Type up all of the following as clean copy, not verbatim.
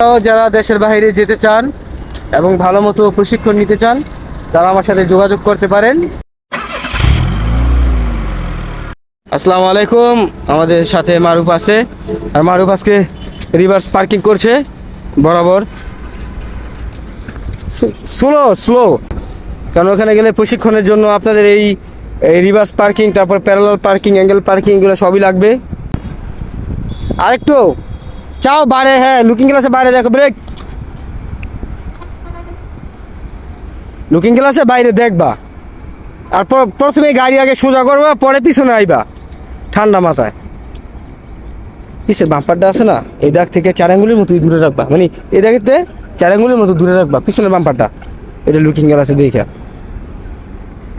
যারা দেশের বাইরে যেতে চান এবং ভালো মতো প্রশিক্ষণ নিতে চান তারা আমার সাথে যোগাযোগ করতে পারেন। আসসালামু আলাইকুম। আমাদের সাথে মারুফ আছে, আর মারুফ আজকে রিভার্স পার্কিং করছে বরাবর। স্লো স্লো, কারণ ওখানে গেলে প্রশিক্ষণের জন্য আপনাদের এই রিভার্স পার্কিং, তারপর প্যারালাল পার্কিং, অ্যাঙ্গেল পার্কিং, এগুলো সবই লাগবে। আরেকটু চাও বাইরে, হ্যাঁ লুকিং গ্লাসে বাইরে দেখো, ব্রেক। লুকিং গ্লাসে বাইরে দেখবা, আর প্রথমে গাড়ি আগে সোজা করবা, পরে পিছনে আইবা ঠান্ডা মাথায়। পিছের বাম্পারটা আছে না, এই দাগ থেকে 4 আঙ্গুলের মতো দূরে রাখবা, মানে এই দাগেতে 4 আঙ্গুলের মতো দূরে রাখবা পিছনের বাম্পারটা, এটা লুকিং গ্লাসে দেখা।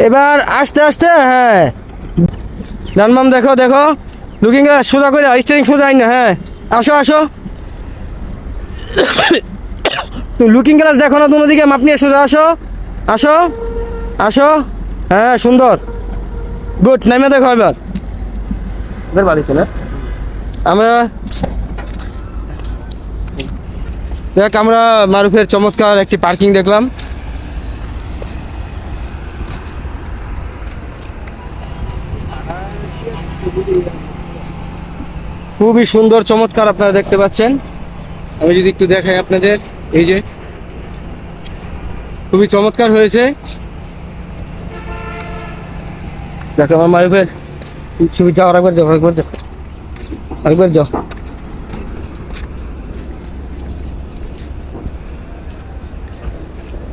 এবার আস্তে আস্তে, হ্যাঁ ডানবাম দেখো দেখো, লুকিং গ্লাস সোজা করে, স্টিয়ারিং সোজা আই না, হ্যাঁ আসো আসো। লুকিং গ্লাস দেখো না তোমার দিকে, মাপ নিয়ে সোজা আসো আসো আসো, হ্যাঁ সুন্দর, গুড। নামে দেখো এবার, এবার বাড়িছে না। আমরা দেখ, আমরা মারুফের চমৎকার একটি পার্কিং দেখলাম। খুবই সুন্দর চমৎকার, আপনারা দেখতে পাচ্ছেন। আমি যদি একটু দেখাই আপনাদের, এই যে খুবই চমৎকার হয়েছে। দেখো আমার মারুফের ছবি, যাও আরেকবার যাও, আরেকবার যাও, আরেকবার যাও।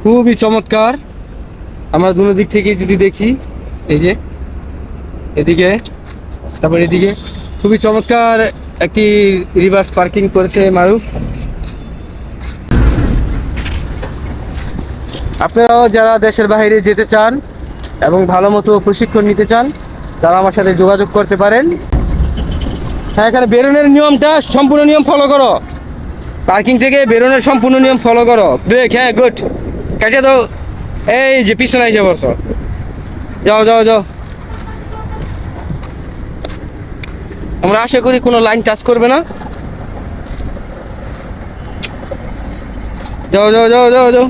খুবই চমৎকার। আমরা দুনো দিক থেকে যদি দেখি, এই যে এদিকে, তারপর এদিকে, খুবই চমৎকার একটি রিভার্স পার্কিং করেছে মারুফ। আপনারাও যারা দেশের বাইরে যেতে চান এবং ভালো মতো প্রশিক্ষণ নিতে চান তারা আমার সাথে যোগাযোগ করতে পারেন। হ্যাঁ, এখানে বেরোনোর নিয়মটা সম্পূর্ণ নিয়ম ফলো করো, পার্কিং থেকে বেরোনোর সম্পূর্ণ নিয়ম ফলো করো। ব্রেক, হ্যাঁ গুড, কাটিয়ে দাও। এই যে পিছনে এসে বসো, যাও যাও যাও। আমরা আশা করি কোনো লাইন টাচ করবে না। যাও যাও যাও যাও যাও।